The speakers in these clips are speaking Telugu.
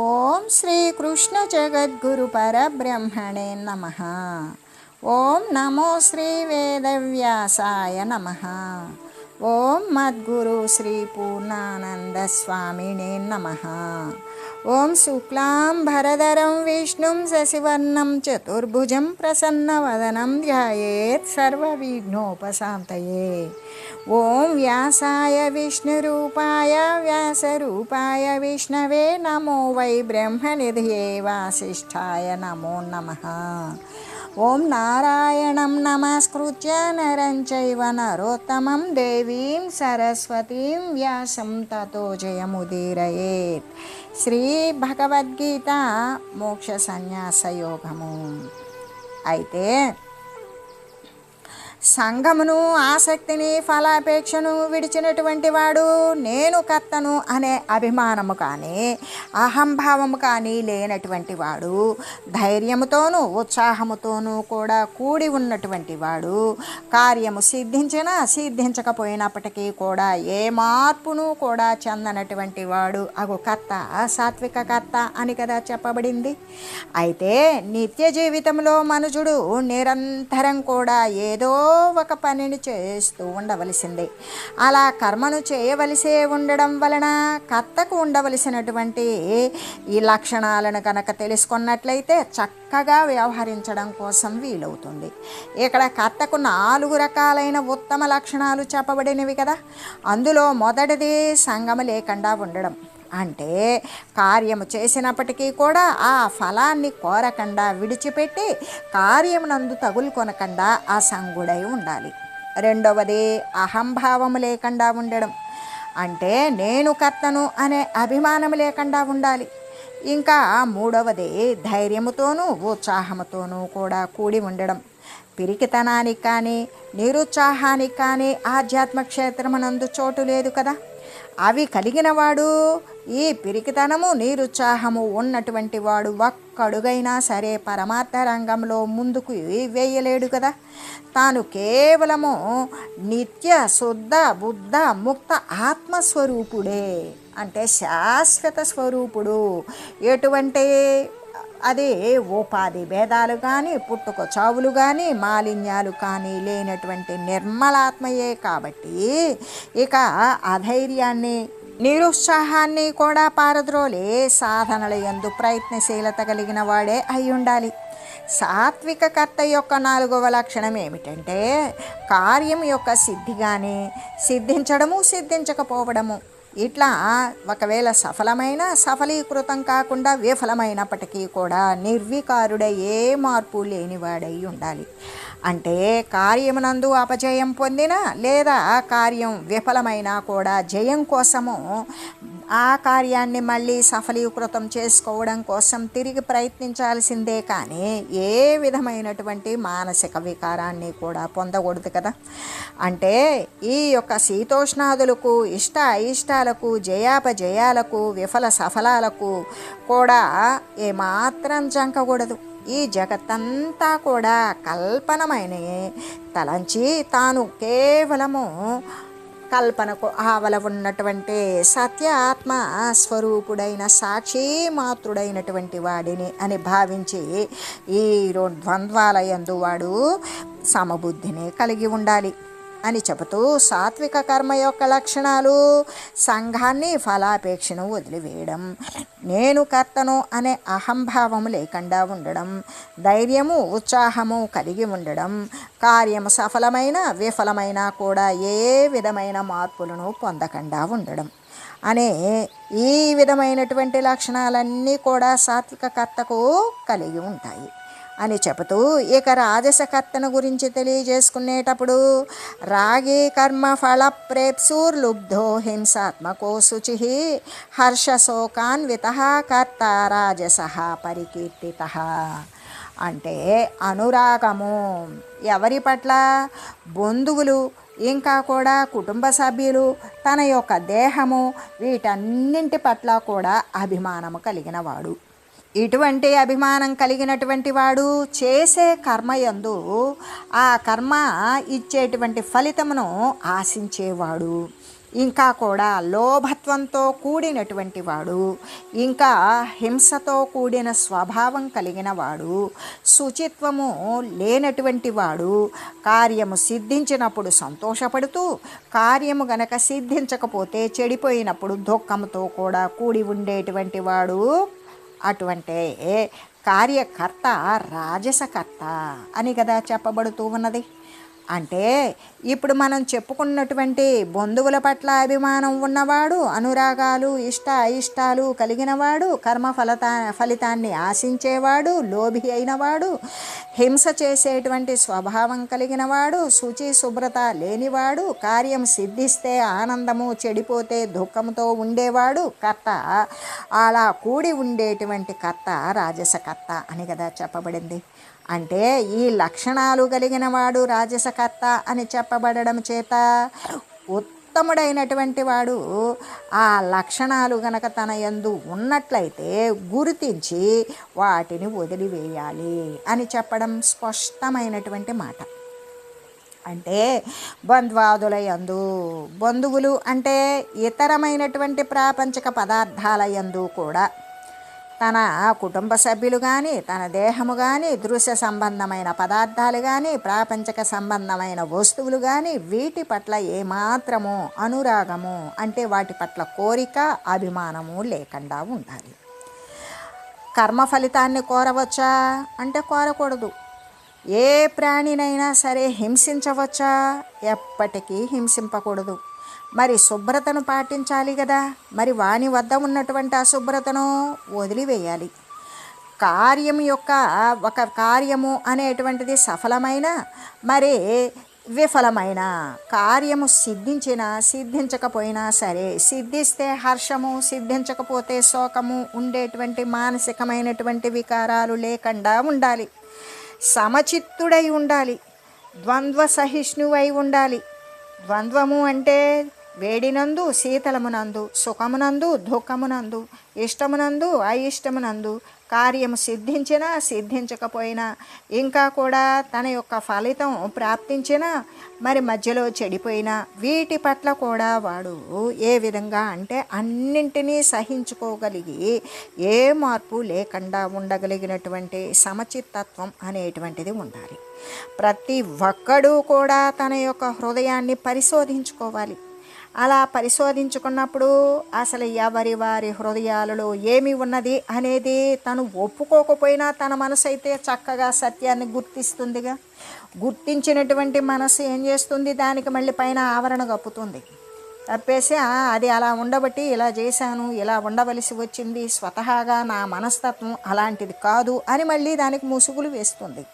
ఓం శ్రీ కృష్ణ జగద్గురు పరబ్రహ్మణే నమః. ఓం నమో శ్రీ వేదవ్యాసాయ నమః. ఓం మద్గురు శ్రీ పూర్ణానంద స్వామినే నమః. ఓం శుక్లాంబరధరం విష్ణుం శశివర్ణం చతుర్భుజం ప్రసన్నవదనం ధ్యాయేత్ సర్వవిఘ్నోపశాంతయే. ఓం వ్యాసాయ విష్ణురూపాయ వ్యాసరూపాయ విష్ణవే నమో వై బ్రహ్మనిధయే వాసిష్ఠాయ నమో నమః. ఓం నారాయణం నమస్కృత్య నరం చైవ నరోత్తమం దేవీం సరస్వతీం వ్యాసం తతో జయముదీరయేత్. శ్రీ భగవద్గీత మోక్ష సన్యాస యోగము. అయితే సంఘమును, ఆసక్తిని, ఫలాపేక్షను విడిచినటువంటి వాడు నేను కర్తను అనే అభిమానము కానీ అహంభావము కానీ లేనటువంటి వాడు, ధైర్యముతోనూ ఉత్సాహముతోనూ కూడా కూడి ఉన్నటువంటి వాడు, కార్యము సిద్ధించినా సిద్ధించకపోయినప్పటికీ కూడా ఏ మార్పును కూడా చెందనటువంటి వాడు అగు కర్త, సాత్విక కర్త అని కదా చెప్పబడింది. అయితే నిత్య జీవితంలో మనుజుడు నిరంతరం కూడా ఏదో ఒక పనిని చేస్తూ ఉండవలసిందే. అలా కర్మను చేయవలసే ఉండడం వలన కర్తకు ఉండవలసినటువంటి ఈ లక్షణాలను కనుక తెలుసుకున్నట్లయితే చక్కగా వ్యవహరించడం కోసం వీలవుతుంది. ఇక్కడ కర్తకు 4 రకాలైన ఉత్తమ లక్షణాలు చెప్పబడినవి కదా. అందులో మొదటిది సంగము లేకుండా ఉండడం. అంటే కార్యము చేసినప్పటికీ కూడా ఆ ఫలాన్ని కోరకుండా విడిచిపెట్టి కార్యమునందు తగులుకొనకుండా ఆ సంగుడై ఉండాలి. రెండవది అహంభావము లేకుండా ఉండడం. అంటే నేను కర్తను అనే అభిమానము లేకుండా ఉండాలి. ఇంకా మూడవది ధైర్యముతోనూ ఉత్సాహముతోనూ కూడా కూడి ఉండడం. పిరికితనానికి కానీ నిరుత్సాహానికి కానీ ఆధ్యాత్మ క్షేత్రమునందు చోటు లేదు కదా. అవి కలిగినవాడు, ఈ పిరికితనము నిరుత్సాహము ఉన్నటువంటి వాడు ఒక్కడుగైనా సరే పరమార్థ రంగంలో ముందుకు వేయలేడు కదా. తాను కేవలము నిత్య శుద్ధ బుద్ధ ముక్త ఆత్మస్వరూపుడే. అంటే శాశ్వత స్వరూపుడు. ఎటువంటి అది ఉపాధి భేదాలు కానీ పుట్టుక చావులు కానీ మాలిన్యాలు కానీ లేనటువంటి నిర్మలాత్మయే. కాబట్టి ఇక అధైర్యాన్ని నిరుత్సాహాన్ని కూడా పారద్రోలే సాధనల యందు ప్రయత్నశీలత కలిగిన వాడే అయి ఉండాలి. సాత్విక కర్త యొక్క 4వ లక్షణం ఏమిటంటే కార్యం యొక్క సిద్ధి కానీ సిద్ధించడము సిద్ధించకపోవడము. ఇట్లా ఒకవేళ సఫలీకృతం కాకుండా విఫలమైనప్పటికీ కూడా నిర్వికారుడై ఏ మార్పు లేనివాడై ఉండాలి. అంటే కార్యమునందు అపజయం పొందినా లేదా కార్యం విఫలమైనా కూడా జయం కోసము ఆ కార్యాన్ని మళ్ళీ సఫలీకృతం చేసుకోవడం కోసం తిరిగి ప్రయత్నించాల్సిందే కానీ ఏ విధమైనటువంటి మానసిక వికారాన్ని కూడా పొందకూడదు కదా. అంటే ఈ యొక్క శీతోష్ణాదులకు, ఇష్ట అయిష్టాలకు, జయాపజయాలకు, విఫల సఫలాలకు కూడా ఏమాత్రం జంకకూడదు. ఈ జగత్తంతా కూడా కల్పనమైన తలంచి తాను కేవలము కల్పనకు ఆవల ఉన్నటువంటి సత్య ఆత్మ స్వరూపుడైన సాక్షి మాతృడైనటువంటి వాడిని అని భావించి ఈ ద్వంద్వాల యందు వాడు సమబుద్ధిని కలిగి ఉండాలి అని చెబుతూ సాత్విక కర్మ యొక్క లక్షణాలు సంఘాన్ని, ఫలాపేక్షను వదిలివేయడం, నేను కర్తను అనే అహంభావము లేకుండా ఉండడం, ధైర్యము ఉత్సాహము కలిగి ఉండడం, కార్యము సఫలమైన విఫలమైన కూడా ఏ విధమైన మార్పులను పొందకుండా ఉండడం అనే ఈ విధమైనటువంటి లక్షణాలన్నీ కూడా సాత్విక కర్తకు కలిగి ఉంటాయి అని చెబుతూ ఇక రాజసకర్తను గురించి తెలియజేసుకునేటప్పుడు రాగి కర్మ ఫల ప్రేప్సూర్లుబ్ధో హింసాత్మకో శుచి హర్షశోకాన్విత కర్త రాజసః పరికీర్తిత. అంటే అనురాగము ఎవరి పట్ల? బంధువులు, ఇంకా కూడా కుటుంబ సభ్యులు, తన యొక్క దేహము, వీటన్నింటి పట్ల కూడా అభిమానము కలిగిన వాడు. ఇటువంటి అభిమానం కలిగినటువంటి వాడు చేసే కర్మయందు ఆ కర్మ ఇచ్చేటువంటి ఫలితమును ఆశించేవాడు. ఇంకా కూడా లోభత్వంతో కూడినటువంటి వాడు, ఇంకా హింసతో కూడిన స్వభావం కలిగిన వాడు, శుచిత్వము లేనటువంటి వాడు, కార్యము సిద్ధించినప్పుడు సంతోషపడుతూ, కార్యము గనక సిద్ధించకపోతే చెడిపోయినప్పుడు దుఃఖంతో కూడా కూడి ఉండేటువంటి వాడు. అటువంటి కార్యకర్త రాజసకర్త అని కదా చెప్పబడుతూ ఉన్నది. అంటే ఇప్పుడు మనం చెప్పుకున్నటువంటి బంధువుల పట్ల అభిమానం ఉన్నవాడు, అనురాగాలు ఇష్ట అయిష్టాలు కలిగినవాడు, కర్మ ఫలితాన్ని ఆశించేవాడు, లోభి అయినవాడు, హింస చేసేటువంటి స్వభావం కలిగినవాడు, శుచి శుభ్రత లేనివాడు, కార్యం సిద్ధిస్తే ఆనందము, చెడిపోతే దుఃఖంతో ఉండేవాడు కర్త. అలా కూడి ఉండేటువంటి కర్త రాజసకర్త అని కదా చెప్పబడింది. అంటే ఈ లక్షణాలు కలిగిన వాడు రాజసకర్త అని చెప్పబడడం చేత ఉత్తముడైనటువంటి వాడు ఆ లక్షణాలు గనక తన యందు ఉన్నట్లయితే గుర్తించి వాటిని వదిలివేయాలి అని చెప్పడం స్పష్టమైనటువంటి మాట. అంటే బంధ్వాదుల యందు, బంధువులు అంటే ఇతరమైనటువంటి ప్రాపంచిక పదార్థాల యందు కూడా తన కుటుంబ సభ్యులు కానీ, తన దేహము కానీ, దృశ్య సంబంధమైన పదార్థాలు కానీ, ప్రాపంచిక సంబంధమైన వస్తువులు కానీ, వీటి పట్ల ఏమాత్రము అనురాగము అంటే వాటి పట్ల కోరిక, అభిమానము లేకుండా ఉండాలి. కర్మ ఫలితాన్ని కోరవచ్చా అంటే కోరకూడదు. ఏ ప్రాణినైనా సరే హింసించవచ్చా? ఎప్పటికీ హింసింపకూడదు. మరి శుభ్రతను పాటించాలి కదా, మరి వాని వద్ద ఉన్నటువంటి అశుభ్రతను వదిలివేయాలి. కార్యం యొక్క ఒక కార్యము అనేటువంటిది సఫలమైన మరి విఫలమైన కార్యము సిద్ధించినా సిద్ధించకపోయినా సరే, సిద్ధిస్తే హర్షము, సిద్ధించకపోతే శోకము ఉండేటువంటి మానసికమైనటువంటి వికారాలు లేకుండా ఉండాలి. సమచిత్తుడై ఉండాలి. ద్వంద్వ సహిష్ణువై ఉండాలి. ద్వంద్వము అంటే వేడినందు శీతలమునందు, సుఖమునందు దుఃఖమునందు, ఇష్టమునందు అయిష్టమునందు, కార్యము సిద్ధించినా సిద్ధించకపోయినా, ఇంకా కూడా తన యొక్క ఫలితం ప్రాప్తించినా మరి మధ్యలో చెడిపోయినా, వీటి పట్ల కూడా వాడు ఏ విధంగా అంటే అన్నింటినీ సహించుకోగలిగి ఏ మార్పు లేకుండా ఉండగలిగినటువంటి సమచిత్తత్వం అనేటువంటిది ఉండాలి. ప్రతి ఒక్కడూ కూడా తన యొక్క హృదయాన్ని పరిశోధించుకోవాలి. అలా పరిశోధించుకున్నప్పుడు అసలు ఎవరి వారి హృదయాలలో ఏమి ఉన్నది అనేది తను ఒప్పుకోకపోయినా తన మనసు అయితే చక్కగా సత్యాన్ని గుర్తిస్తుందిగా. గుర్తించినటువంటి మనసు ఏం చేస్తుంది? దానికి మళ్ళీ పైన ఆవరణ కప్పుతుంది. తప్పేసి అది అలా ఉండబట్టి ఇలా చేశాను, ఇలా ఉండవలసి వచ్చింది, స్వతహాగా నా మనస్తత్వం అలాంటిది కాదు అని మళ్ళీ దానికి ముసుగులు వేస్తుంది.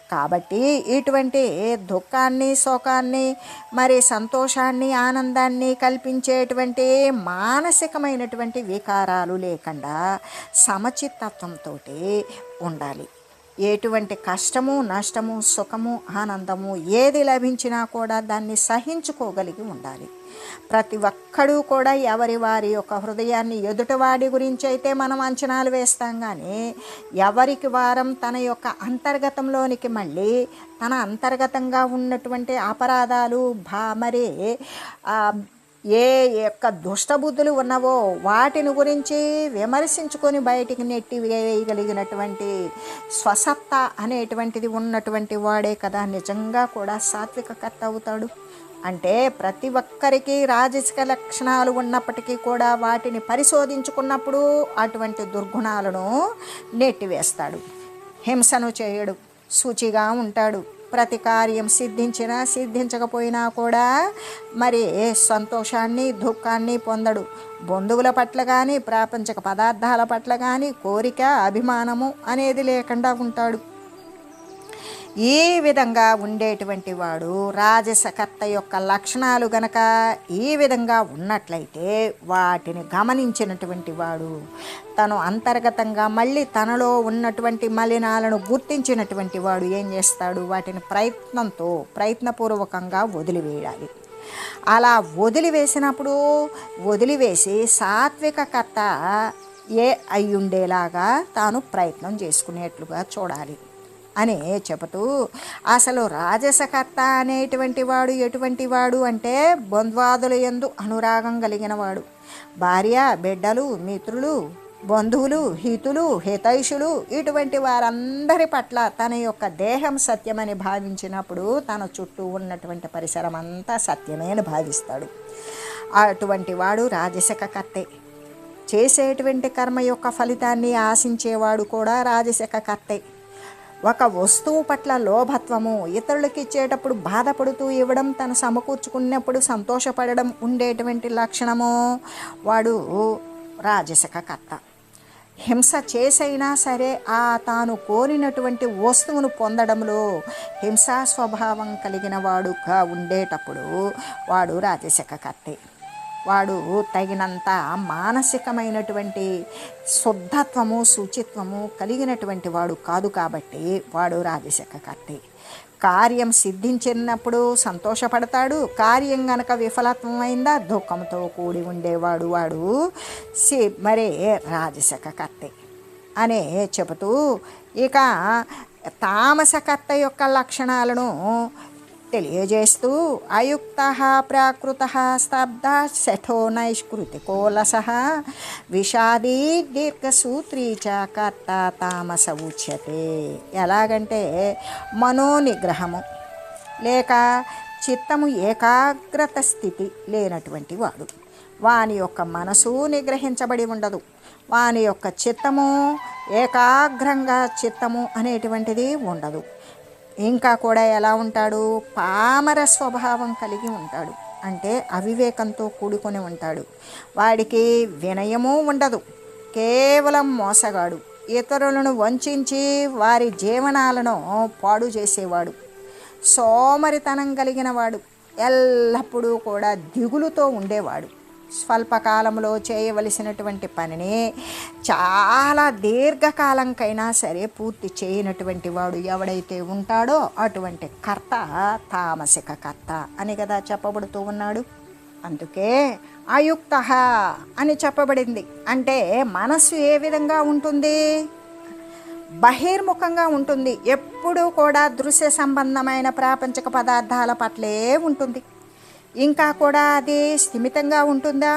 కాబట్టి ఇటువంటి దుఃఖాన్ని, శోకాన్ని, మరి సంతోషాన్ని, ఆనందాన్ని కల్పించేటువంటి మానసికమైనటువంటి వికారాలు లేకుండా సమచిత్తత్వంతో ఉండాలి. ఎటువంటి కష్టము, నష్టము, సుఖము, ఆనందము ఏది లభించినా కూడా దాన్ని సహించుకోగలిగి ఉండాలి. ప్రతి ఒక్కడూ కూడా ఎవరి వారి యొక్క హృదయాన్ని ఎదుటివాడి గురించి అయితే మనం అంచనాలు వేస్తాం, కానీ ఎవరికి వారం తన యొక్క అంతర్గతంలోనికి మళ్ళీ తన అంతర్గతంగా ఉన్నటువంటి అపరాధాలు మరి ఏ యొక్క దుష్టబుద్ధులు ఉన్నవో వాటిని గురించి విమర్శించుకొని బయటికి నెట్టి వేయగలిగినటువంటి స్వసత్తా అనేటువంటిది ఉన్నటువంటి వాడే కదా నిజంగా కూడా సాత్విక కర్త అవుతాడు. అంటే ప్రతి ఒక్కరికి రాజసిక లక్షణాలు ఉన్నప్పటికీ కూడా వాటిని పరిశోధించుకున్నప్పుడు అటువంటి దుర్గుణాలను నెట్టివేస్తాడు. హింసను చేయడు, శుచిగా ఉంటాడు. ప్రతి కార్యం సిద్ధించినా సిద్ధించకపోయినా కూడా మరి సంతోషాన్ని, దుఃఖాన్ని పొందడు. బంధువుల పట్ల కానీ, ప్రాపంచిక పదార్థాల పట్ల కానీ కోరిక, అభిమానము అనేది లేకుండా ఉంటాడు. ఈ విధంగా ఉండేటువంటి వాడు రాజసకర్త యొక్క లక్షణాలు గనక ఈ విధంగా ఉన్నట్లయితే వాటిని గమనించినటువంటి వాడు తను అంతర్గతంగా మళ్ళీ తనలో ఉన్నటువంటి మలినాలను గుర్తించినటువంటి వాడు ఏం చేస్తాడు? వాటిని ప్రయత్నపూర్వకంగా వదిలివేయాలి. అలా వదిలివేసి సాత్విక కర్త అయ్యుండేలాగా తాను ప్రయత్నం చేసుకునేట్లుగా చూడాలి. అని చెబుతూ అసలు రాజసకర్త అనేటువంటి వాడు ఎటువంటి వాడు అంటే బంధ్వాదుల యందు అనురాగం కలిగిన వాడు, భార్య బిడ్డలు మిత్రులు బంధువులు హితులు హితైషులు ఇటువంటి వారందరి పట్ల తన యొక్క దేహం సత్యమని భావించినప్పుడు తన చుట్టూ ఉన్నటువంటి పరిసరం అంతా సత్యమే అని భావిస్తాడు. అటువంటి వాడు రాజసిక కర్తే. చేసేటువంటి కర్మ యొక్క ఫలితాన్ని ఆశించేవాడు కూడా రాజసిక కర్తే. ఒక వస్తువు పట్ల లోభత్వము, ఇతరులకి ఇచ్చేటప్పుడు బాధపడుతూ ఇవ్వడం, తను సమకూర్చుకున్నప్పుడు సంతోషపడడం ఉండేటువంటి లక్షణము వాడు రాజసిక కర్త. హింస చేసైనా సరే తాను కోరినటువంటి వస్తువును పొందడంలో హింసా స్వభావం కలిగిన వాడుగా ఉండేటప్పుడు వాడు రాజసిక కర్తే. వాడు తగినంత మానసికమైనటువంటి శుద్ధత్వము శుచిత్వము కలిగినటువంటి వాడు కాదు కాబట్టి వాడు రాజసిక కర్తే. కార్యం సిద్ధించినప్పుడు సంతోషపడతాడు, కార్యం గనక విఫలత్వం అయిందా దుఃఖంతో కూడి ఉండేవాడు వాడు మరే రాజసిక కర్తే అనే చెబుతూ ఇక తామసకర్త యొక్క లక్షణాలను తెలియజేస్తూ అయుక్త ప్రాకృత స్తబ్ద శఠో నైష్కృతికోలస విషాదీ దీర్ఘసూత్రీ చ కర్త తామస ఉచ్యతే. ఎలాగంటే మనోనిగ్రహము లేక చిత్తము ఏకాగ్రత స్థితి లేనటువంటి వాడు, వాని యొక్క మనసు నిగ్రహించబడి ఉండదు, వాని యొక్క చిత్తము ఏకాగ్రంగా చిత్తము అనేటువంటిది ఉండదు. ఇంకా కూడా ఎలా ఉంటాడు, పామర స్వభావం కలిగి ఉంటాడు, అంటే అవివేకంతో కూడుకొని ఉంటాడు. వాడికి వినయము ఉండదు, కేవలం మోసగాడు, ఇతరులను వంచి వారి జీవనాలను పాడు చేసేవాడు, సోమరితనం కలిగిన వాడు, ఎల్లప్పుడూ కూడా దిగులుతో ఉండేవాడు, స్వల్పకాలంలో చేయవలసినటువంటి పనిని చాలా దీర్ఘకాలంకైనా సరే పూర్తి చేయనటువంటి వాడు ఎవడైతే ఉంటాడో అటువంటి కర్త తామసిక కర్త అని కదా చెప్పబడుతూ ఉన్నాడు. అందుకే అయుక్త అని చెప్పబడింది. అంటే మనస్సు ఏ విధంగా ఉంటుంది, బహిర్ముఖంగా ఉంటుంది, ఎప్పుడూ కూడా దృశ్య సంబంధమైన ప్రాపంచిక పదార్థాల పట్లే ఉంటుంది. ఇంకా కూడా అది స్థిమితంగా ఉంటుందా,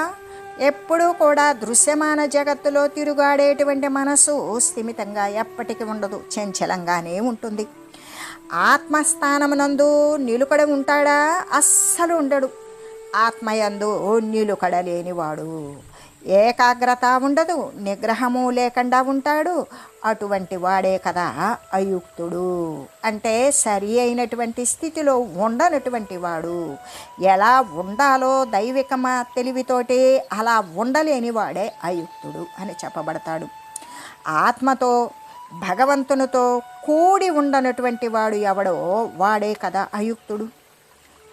ఎప్పుడూ కూడా దృశ్యమాన జగత్తులో తిరుగాడేటువంటి మనసు స్థిమితంగా ఎప్పటికీ ఉండదు, చంచలంగానే ఉంటుంది. ఆత్మస్థానమునందు నిలుకడ ఉంటాడా, అస్సలు ఉండడు. ఆత్మయందు నిలుకడ లేనివాడు, ఏకాగ్రత ఉండదు, నిగ్రహము లేకుండా ఉంటాడు. అటువంటి వాడే కదా అయుక్తుడు. అంటే సరి అయినటువంటి స్థితిలో ఉండనటువంటి వాడు, ఎలా ఉండాలో దైవికమ తెలివితోటి అలా ఉండలేని వాడే అయుక్తుడు అని చెప్పబడతాడు. ఆత్మతో భగవంతునితో కూడి ఉండనటువంటి వాడు ఎవడో వాడే కదా అయుక్తుడు.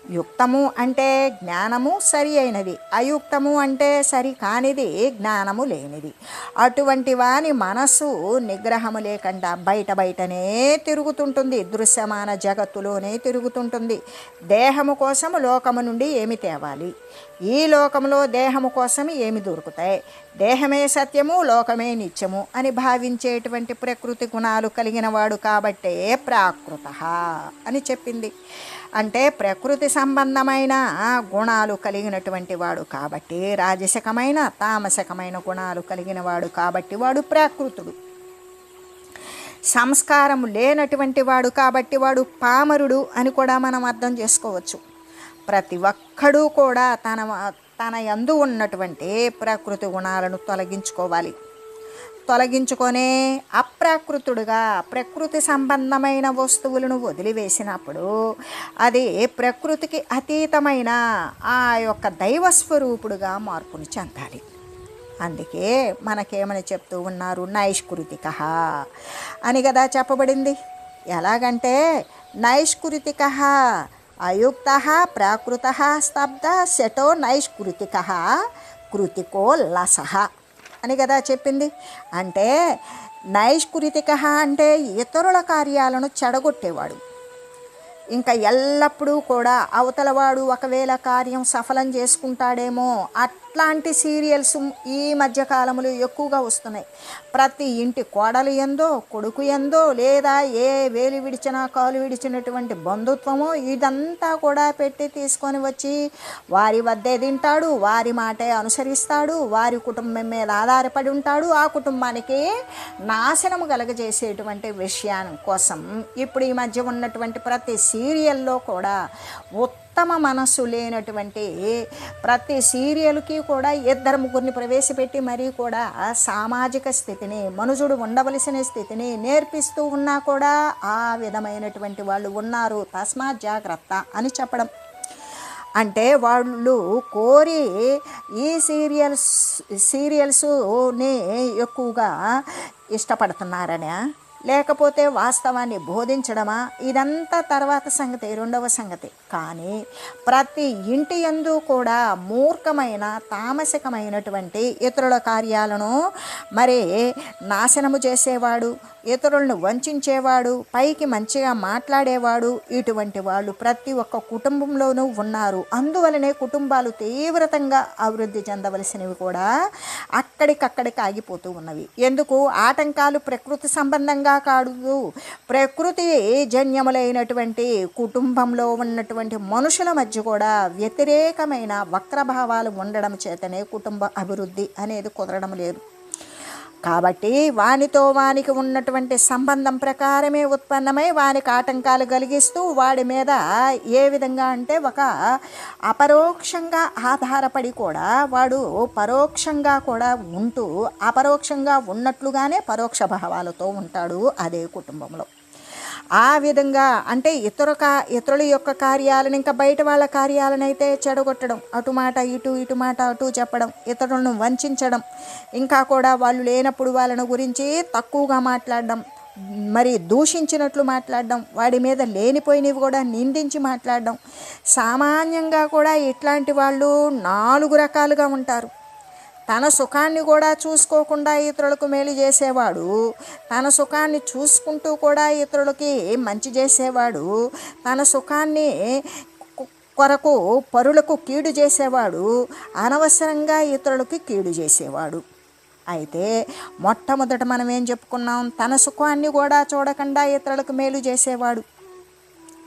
యుక్తము అంటే జ్ఞానము సరి అయినది, అయుక్తము అంటే సరి కానిది జ్ఞానము లేనిది. అటువంటి వాని మనస్సు నిగ్రహము లేకుండా బయటనే తిరుగుతుంటుంది, దృశ్యమాన జగత్తులోనే తిరుగుతుంటుంది. దేహము కోసము లోకము నుండి ఏమి తేవాలి, ఈ లోకంలో దేహము కోసం ఏమి దొరుకుతాయి, దేహమే సత్యము లోకమే నిత్యము అని భావించేటువంటి ప్రకృతి గుణాలు కలిగిన వాడు కాబట్టే ప్రాకృత అని చెప్పింది. అంటే ప్రకృతి సంబంధమైన గుణాలు కలిగినటువంటి వాడు కాబట్టి, రాజసికమైన తామసికమైన గుణాలు కలిగిన వాడు కాబట్టి వాడు ప్రాకృతుడు. సంస్కారం లేనటువంటి వాడు కాబట్టి వాడు పామరుడు అని కూడా మనం అర్థం చేసుకోవచ్చు. ప్రతి ఒక్కడూ కూడా తన యందు ఉన్నటువంటి ప్రకృతి గుణాలను తొలగించుకొనే అప్రాకృతుడుగా ప్రకృతి సంబంధమైన వస్తువులను వదిలివేసినప్పుడు అది ప్రకృతికి అతీతమైన ఆ యొక్క దైవస్వరూపుడుగా మార్పుని చెందాలి. అందుకే మనకేమని చెప్తూ ఉన్నారు, నైష్కృతిక అని కదా చెప్పబడింది. ఎలాగంటే నైష్కృతిక అయుక్త ప్రాకృత స్తబ్ద శఠో నైష్కృతిక కృతికో లస అని కదా చెప్పింది. అంటే నైష్కృతిక అంటే ఇతరుల కార్యాలను చెడగొట్టేవాడు. ఇంకా ఎల్లప్పుడూ కూడా అవతలవాడు ఒకవేళ కార్యం సఫలం చేసుకుంటాడేమో అట్లాంటి సీరియల్స్ ఈ మధ్య కాలంలో ఎక్కువగా వస్తున్నాయి. ప్రతి ఇంటి కోడలు ఎందో, కొడుకు ఎందో, లేదా ఏ వేలు విడిచినా కాలు విడిచినటువంటి బంధుత్వమో ఇదంతా కూడా పెట్టి తీసుకొని వచ్చి వారి వద్దే తింటాడు, వారి మాటే అనుసరిస్తాడు, వారి కుటుంబం మీద ఆధారపడి ఉంటాడు. ఆ కుటుంబానికి నాశనము కలగజేసేటువంటి విషయాన్ని కోసం ఇప్పుడు ఈ మధ్య ఉన్నటువంటి ప్రతి సీరియల్లో కూడా ఉత్తమ మనస్సు లేనటువంటి ప్రతి సీరియల్కి కూడా ఇద్దరు ముగ్గురిని ప్రవేశపెట్టి మరీ కూడా సామాజిక స్థితిని, మనుషుడు ఉండవలసిన స్థితిని నేర్పిస్తూ ఉన్నా కూడా ఆ విధమైనటువంటి వాళ్ళు ఉన్నారు. తస్మాత్ జాగ్రత్త అని చెప్పడం అంటే వాళ్ళు కోరి ఈ సీరియల్స్ని ఎక్కువగా ఇష్టపడుతున్నారనే, లేకపోతే వాస్తవాన్ని బోధించడమా, ఇదంతా తర్వాత సంగతి, రెండవ సంగతి. కానీ ప్రతి ఇంటి యందు కూడా మూర్ఖమైన తామసికమైనటువంటి ఇతరుల కార్యాలను మరి నాశనము చేసేవాడు, ఇతరులను వంచేవాడు, పైకి మంచిగా మాట్లాడేవాడు, ఇటువంటి వాళ్ళు ప్రతి ఒక్క కుటుంబంలోనూ ఉన్నారు. అందువలనే కుటుంబాలు తీవ్రతంగా అభివృద్ధి చెందవలసినవి కూడా అక్కడికక్కడికి ఆగిపోతూ ఉన్నవి. ఎందుకు? ఆటంకాలు ప్రకృతి సంబంధంగా కాదు, ప్రకృతి జన్యములైనటువంటి కుటుంబంలో ఉన్నటువంటి మనుషుల మధ్య కూడా వ్యతిరేకమైన వక్రభావాలు ఉండడం చేతనే కుటుంబ అభివృద్ధి అనేది కుదరడం లేదు. కాబట్టి వానితో వానికి ఉన్నటువంటి సంబంధం ప్రకారమే ఉత్పన్నమై వానికి ఆటంకాలు కలిగిస్తూ వాడి మీద ఏ విధంగా అంటే ఒక అపరోక్షంగా ఆధారపడి కూడా వాడు పరోక్షంగా కూడా ఉంటూ అపరోక్షంగా ఉన్నట్లుగానే పరోక్ష భావాలతో ఉంటాడు అదే కుటుంబంలో. ఆ విధంగా అంటే ఇతరుల యొక్క కార్యాలను ఇంకా బయట వాళ్ళ కార్యాలను అయితే చెడగొట్టడం, అటు మాట ఇటు, ఇటు మాట అటు చెప్పడం, ఇతరులను వంచడం, ఇంకా కూడా వాళ్ళు లేనప్పుడు వాళ్ళని గురించి తక్కువగా మాట్లాడడం, మరి దూషించినట్లు మాట్లాడడం, వాడి మీద లేనిపోయినవి కూడా నిందించి మాట్లాడడం. సామాన్యంగా కూడా ఇట్లాంటి వాళ్ళు 4 రకాలుగా ఉంటారు. తన సుఖాన్ని కూడా చూసుకోకుండా ఇతరులకు మేలు చేసేవాడు, తన సుఖాన్ని చూసుకుంటూ కూడా ఇతరులకి మంచి చేసేవాడు, తన సుఖాన్ని కొరకు పరులకు కీడు చేసేవాడు, అనవసరంగా ఇతరులకి కీడు చేసేవాడు. అయితే మొట్టమొదట మనం ఏం చెప్పుకున్నాం? తన సుఖాన్ని కూడా చూడకుండా ఇతరులకు మేలు చేసేవాడు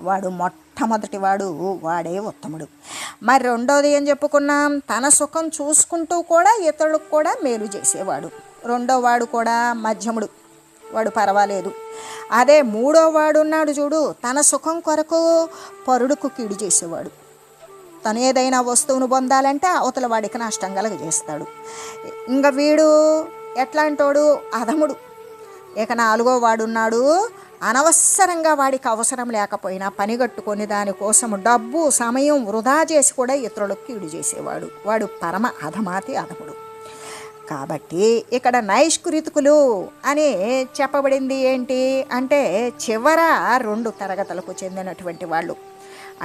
వాడు మొట్టమొదటి వాడే ఉత్తముడు. మరి రెండోది ఏం చెప్పుకున్నాం? తన సుఖం చూసుకుంటూ కూడా ఇతరులకు కూడా మేలు చేసేవాడు. రెండో వాడు కూడా మధ్యముడు, వాడు పర్వాలేదు. అదే మూడో వాడు ఉన్నాడు చూడు, తన సుఖం కొరకు పరుడుకు కీడు చేసేవాడు. తను ఏదైనా వస్తువును పొందాలంటే అవతల వాడికి నష్టం కలగజేస్తాడు. ఇంకా వీడు ఎట్లాంటోడు? అధముడు. ఇక 4వ వాడున్నాడు, అనవసరంగా వాడికి అవసరం లేకపోయినా పనిగట్టుకొని దానికోసం డబ్బు సమయం వృధా చేసి కూడా ఇతరులకు కీడు చేసేవాడు. వాడు పరమ అధమాతి అధముడు. కాబట్టి ఇక్కడ నైష్కృతికులు అని చెప్పబడింది ఏంటి అంటే చివర 2 తరగతులకు చెందినటువంటి వాళ్ళు.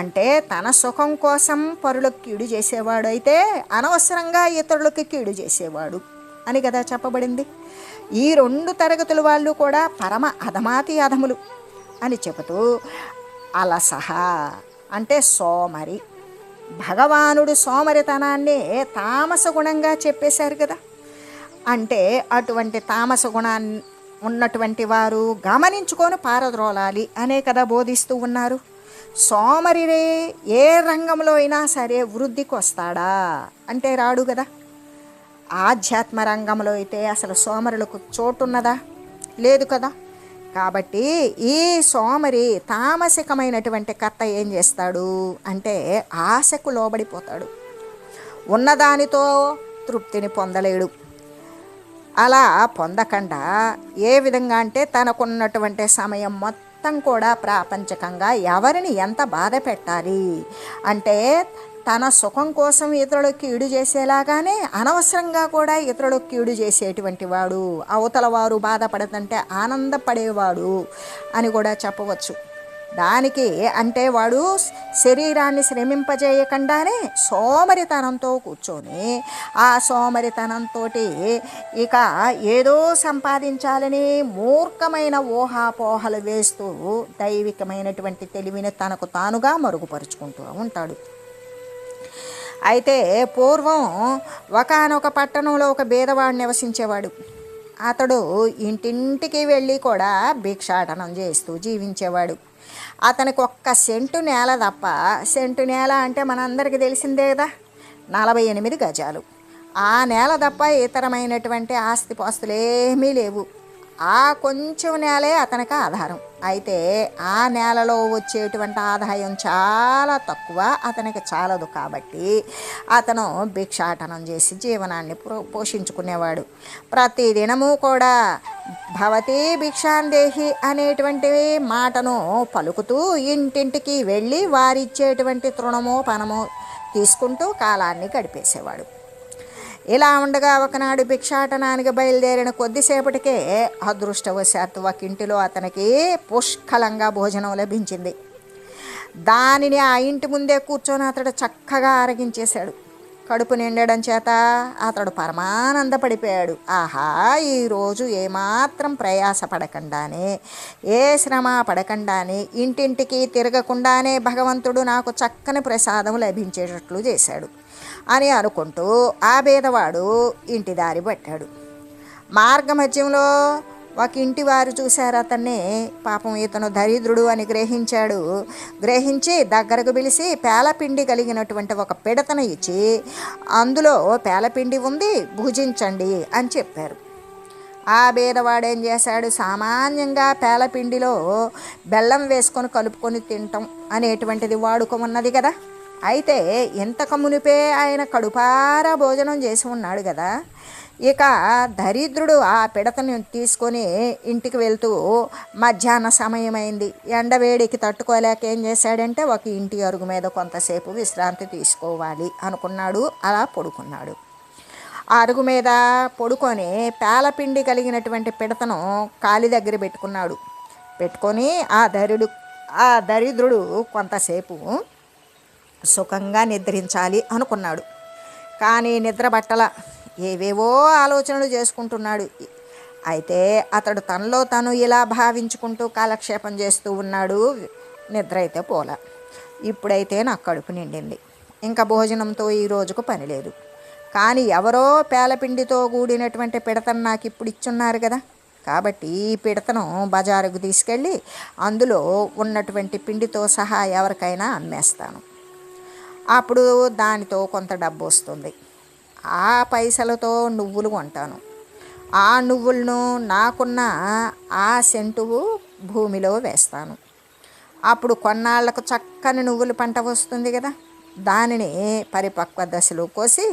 అంటే తన సుఖం కోసం పరులకు కీడు చేసేవాడు అయితే అనవసరంగా ఇతరులకు కీడు చేసేవాడు అని కదా చెప్పబడింది. ఈ 2 తరగతుల వాళ్ళు కూడా పరమ అధమాతి అధములు అని చెబుతూ అలసహ అంటే సోమరి, భగవానుడు సోమరితనాన్ని తామస గుణంగా చెప్పేశారు కదా. అంటే అటువంటి తామస గుణాన్ని ఉన్నటువంటి వారు గమనించుకొని పారద్రోలాలి అనే కదా బోధిస్తూ ఉన్నారు. సోమరి ఏ రంగంలో అయినా సరే వృద్ధికి వస్తాడా అంటే రాడు కదా. ఆధ్యాత్మ రంగంలో అయితే అసలు సోమరులకు చోటున్నదా? లేదు కదా. కాబట్టి ఈ సోమరి తామసికమైనటువంటి కర్త ఏం చేస్తాడు అంటే ఆశకు లోబడిపోతాడు, ఉన్నదానితో తృప్తిని పొందలేడు. అలా పొందకుండా ఏ విధంగా అంటే తనకున్నటువంటి సమయం మొత్తం కూడా ప్రాపంచకంగా ఎవరిని ఎంత బాధ పెట్టాలి అంటే తన సుఖం కోసం ఇతరులకు కీడు చేసేలాగానే అనవసరంగా కూడా ఇతరులకు కీడు చేసేటువంటి వాడు, అవతల వారు బాధపడుతుంటే ఆనందపడేవాడు అని కూడా చెప్పవచ్చు. దానికి అంటే వాడు శరీరాన్ని శ్రమింపజేయకుండానే సోమరితనంతో కూర్చొని ఆ సోమరితనంతో ఇక ఏదో సంపాదించాలని మూర్ఖమైన ఊహాపోహలు వేస్తూ దైవికమైనటువంటి తెలివిని తనకు తానుగా మరుగుపరుచుకుంటూ ఉంటాడు. అయితే పూర్వం ఒకానొక పట్టణంలో ఒక బీదవాడు నివసించేవాడు. అతడు ఇంటింటికి వెళ్ళి కూడా భిక్షాటనం చేస్తూ జీవించేవాడు. అతనికి ఒక్క సెంటు నేల తప్ప, సెంటు నేల అంటే మనందరికీ తెలిసిందే కదా, 48 గజాలు. ఆ నేల తప్ప ఇతరమైనటువంటి ఆస్తిపాస్తులు ఏమీ లేవు. ఆ కొంచెం నేలే అతనికి ఆధారం. అయితే ఆ నేలలో వచ్చేటువంటి ఆదాయం చాలా తక్కువ, అతనికి చాలదు. కాబట్టి అతను భిక్షాటనం చేసి జీవనాన్ని పోషించుకునేవాడు. ప్రతి దినము కూడా భవతి భిక్షాందేహి అనేటువంటి మాటను పలుకుతూ ఇంటింటికి వెళ్ళి వారిచ్చేటువంటి తృణమో పనమో తీసుకుంటూ కాలాన్ని గడిపేసేవాడు. ఇలా ఉండగా ఒకనాడు భిక్షాటనానికి బయలుదేరిన కొద్దిసేపటికే అదృష్టవశాత్తు ఒక ఇంటిలో అతనికి పుష్కలంగా భోజనం లభించింది. దానిని ఆ ఇంటి ముందే కూర్చొని అతడు చక్కగా ఆరగించేశాడు. కడుపు నిండడం చేత అతడు పరమానందపడిపోయాడు. ఆహా, ఈరోజు ఏమాత్రం ప్రయాసపడకుండానే, ఏ శ్రమ పడకుండానే, ఇంటింటికి తిరగకుండానే భగవంతుడు నాకు చక్కని ప్రసాదం లభించేటట్లు చేశాడు అని అనుకుంటూ ఆ బీదవాడు ఇంటి దారి పట్టాడు. మార్గమధ్యంలో ఒక ఇంటి వారు చూశారు అతన్ని. పాపం ఇతను దరిద్రుడు అని గ్రహించి దగ్గరకు పిలిచి పేలపిండి కలిగినటువంటి ఒక పిడతను ఇచ్చి, అందులో పేలపిండి ఉంది, భుజించండి అని చెప్పారు. ఆ బీదవాడు ఏం చేశాడు, సామాన్యంగా పేలపిండిలో బెల్లం వేసుకొని కలుపుకొని తినటం అనేటువంటిది వాడుక ఉన్నది కదా. అయితే ఇంతకు మునిపే ఆయన కడుపారా భోజనం చేసి ఉన్నాడు కదా. ఇక దరిద్రుడు ఆ పిడతని తీసుకొని ఇంటికి వెళ్తూ మధ్యాహ్న సమయం అయింది. ఎండవేడికి తట్టుకోలేక ఏం చేశాడంటే ఒక ఇంటి అరుగు మీద కొంతసేపు విశ్రాంతి తీసుకోవాలి అనుకున్నాడు. అలా పడుకున్నాడు. ఆ అరుగు మీద పడుకొని పేలపిండి కలిగినటువంటి పిడతను కాలి దగ్గర పెట్టుకొని ఆ దరిద్రుడు కొంతసేపు సుఖంగా నిద్రించాలి అనుకున్నాడు. కానీ నిద్ర పట్టల, ఏవేవో ఆలోచనలు చేసుకుంటున్నాడు. అయితే అతడు తనలో తను ఇలా భావించుకుంటూ కాలక్షేపం చేస్తూ ఉన్నాడు. నిద్ర అయితే పోలా. ఇప్పుడైతే నాకు కడుపు నిండింది, ఇంకా భోజనంతో ఈ రోజుకు పని లేదు. కానీ ఎవరో పేలపిండితో కూడినటువంటి పిడతను నాకు ఇప్పుడు ఇచ్చున్నారు కదా. కాబట్టి ఈ పిడతను బజారుకు తీసుకెళ్ళి అందులో ఉన్నటువంటి పిండితో సహా ఎవరికైనా అమ్మేస్తాను. అప్పుడు దానితో కొంత డబ్బు వస్తుంది. ఆ పైసలతో నువ్వులు కొంటాను. ఆ నువ్వులను నాకున్న ఆ సెంటు భూమిలో వేస్తాను. అప్పుడు కొన్నాళ్లకు చక్కని నువ్వుల పంట వస్తుంది కదా. దానిని పరిపక్వ దశలో కోసి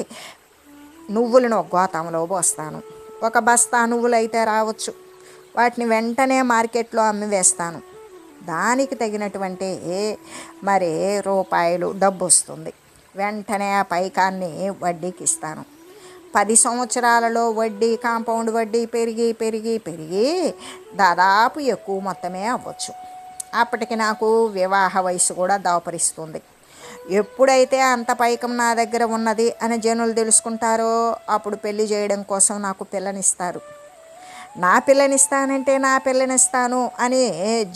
నువ్వులను ఒక గోతంలో పోస్తాను. ఒక బస్తా నువ్వులు అయితే రావచ్చు. వాటిని వెంటనే మార్కెట్లో అమ్మి వేస్తాను. దానికి తగినటువంటి రూపాయలు డబ్బు వస్తుంది. వెంటనే ఆ పైకాన్ని వడ్డీకి ఇస్తాను. 10 సంవత్సరాలలో వడ్డీ, కాంపౌండ్ వడ్డీ పెరిగి దాదాపు ఎక్కువ మొత్తమే అవ్వచ్చు. అప్పటికి నాకు వివాహ వయసు కూడా దాపరిస్తుంది. ఎప్పుడైతే అంత పైకం నా దగ్గర ఉన్నది అని జనులు తెలుసుకుంటారో అప్పుడు పెళ్లి చేయడం కోసం నాకు పిల్లనిస్తారు. నా పిల్లనిస్తాను అని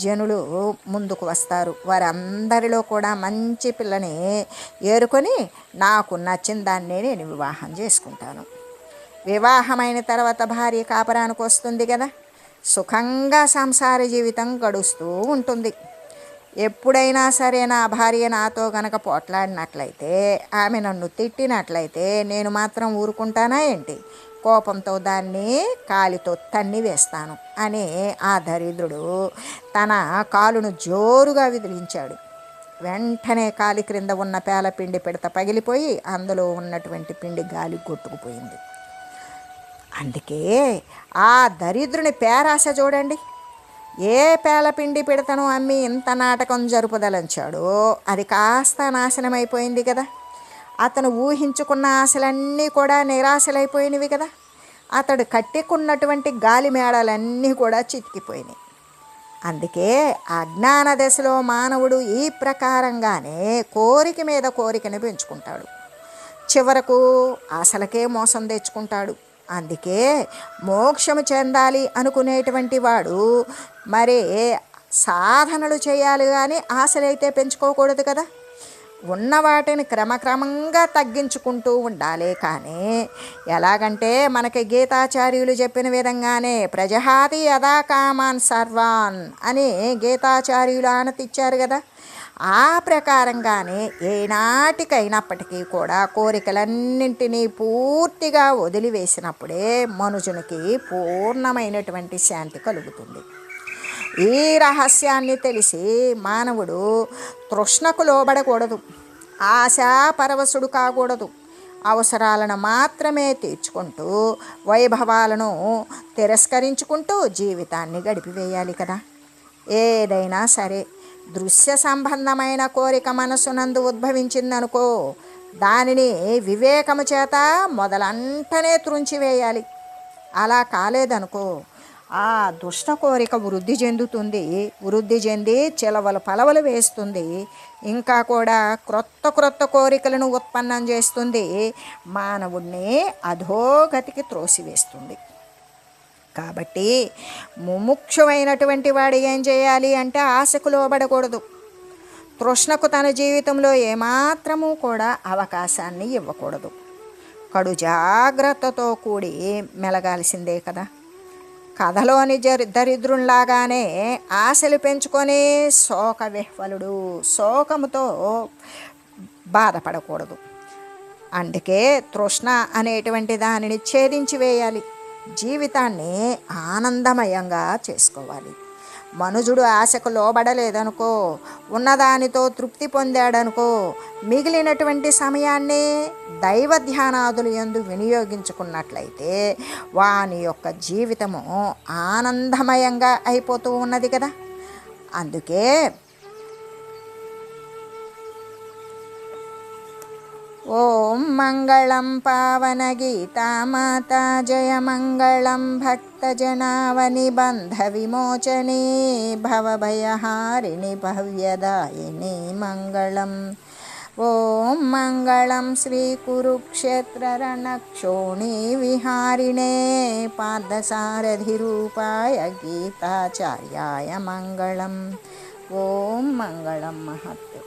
జనులు ముందుకు వస్తారు. వారందరిలో కూడా మంచి పిల్లని ఏరుకొని నాకు నచ్చిన దాన్నే నేను వివాహం చేసుకుంటాను. వివాహమైన తర్వాత భార్య కాపురానికి వస్తుంది కదా. సుఖంగా సంసార జీవితం గడుస్తూ ఉంటుంది. ఎప్పుడైనా సరే నా భార్య నాతో గనక పోట్లాడినట్లయితే, ఆమె నన్ను తిట్టినట్లయితే నేను మాత్రం ఊరుకుంటానా ఏంటి? కోపంతో దాన్ని కాలితో తన్ని వేస్తాను అని ఆ దరిద్రుడు తన కాలును జోరుగా విదిలించాడు. వెంటనే కాలి క్రింద ఉన్న పేలపిండి పిడత పగిలిపోయి అందులో ఉన్నటువంటి పిండి గాలి కొట్టుకుపోయింది. అందుకే ఆ దరిద్రుని పేరాశ చూడండి. ఏ పేలపిండి పిడతను అమ్మి ఇంత నాటకం జరుపుదలంచాడో అది కాస్త నాశనమైపోయింది కదా. అతను ఊహించుకున్న ఆశలన్నీ కూడా నిరాశలైపోయినవి కదా. అతడు కట్టుకున్నటువంటి గాలి మేడలన్నీ కూడా చితికిపోయినాయి. అందుకే అజ్ఞాన దశలో మానవుడు ఈ ప్రకారంగానే కోరిక మీద కోరికను పెంచుకుంటాడు. చివరకు ఆశలకే మోసం తెచ్చుకుంటాడు. అందుకే మోక్షము చెందాలి అనుకునేటువంటి వాడు సాధనలు చేయాలి కానీ ఆశలైతే పెంచుకోకూడదు కదా. ఉన్న వాటిని క్రమక్రమంగా తగ్గించుకుంటూ ఉండాలి. కానీ ఎలాగంటే మనకి గీతాచార్యులు చెప్పిన విధంగానే ప్రజహాతి యథా కామాన్ సర్వాన్ అని గీతాచార్యులు ఆనతిచ్చారు కదా. ఆ ప్రకారంగానే ఏనాటికైనప్పటికీ కూడా కోరికలన్నింటినీ పూర్తిగా వదిలివేసినప్పుడే మనుషునికి పూర్ణమైనటువంటి శాంతి కలుగుతుంది. ఈ రహస్యాన్ని తెలిసి మానవుడు తృష్ణకు లోబడకూడదు, ఆశా పరవశుడు కాకూడదు. అవసరాలను మాత్రమే తీర్చుకుంటూ వైభవాలను తిరస్కరించుకుంటూ జీవితాన్ని గడిపివేయాలి కదా. ఏదైనా సరే దృశ్య సంబంధమైన కోరిక మనసునందు ఉద్భవించిందనుకో, దానిని వివేకము చేత మొదలంటనే త్రుంచివేయాలి. అలా కాలేదనుకో, ఆ దుష్ట కోరిక వృద్ధి చెంది చిలవలు పలవలు వేస్తుంది. ఇంకా కూడా క్రొత్త కోరికలను ఉత్పన్నం చేస్తుంది. మానవుడిని అధోగతికి త్రోసివేస్తుంది. కాబట్టి ముముక్షువైనటువంటి వాడు ఏం చేయాలి అంటే ఆశకు లోబడకూడదు. తృష్ణకు తన జీవితంలో ఏమాత్రము కూడా అవకాశాన్ని ఇవ్వకూడదు. కడు జాగ్రత్తతో కూడి మెలగాల్సిందే కదా. కథలోని దరిద్రునిలాగానే ఆశలు పెంచుకొని శోక విహ్వలుడు, శోకముతో బాధపడకూడదు. అందుకే తృష్ణ అనేటువంటి దానిని ఛేదించి వేయాలి. జీవితాన్ని ఆనందమయంగా చేసుకోవాలి. మనుజుడు ఆశకు లోబడలేదనుకో, ఉన్నదానితో తృప్తి పొందాడనుకో, మిగిలినటువంటి సమయాన్ని దైవ ధ్యానాదులు యందు వినియోగించుకున్నట్లయితే వాని యొక్క జీవితము ఆనందమయంగా అయిపోతూ ఉన్నది కదా. అందుకే ఓం మంగళం పావన గీతామాతా జయ మంగళం భక్తజనావని బంధ విమోచనే భవభయహారిణి భవ్యదాయిని మంగళం. ఓం మంగళం శ్రీ కురుక్షేత్ర రణక్షోణి విహారిణే పార్థసారథి రూపాయ గీతాచార్యాయ మంగళం. ఓం మంగళం మహత్.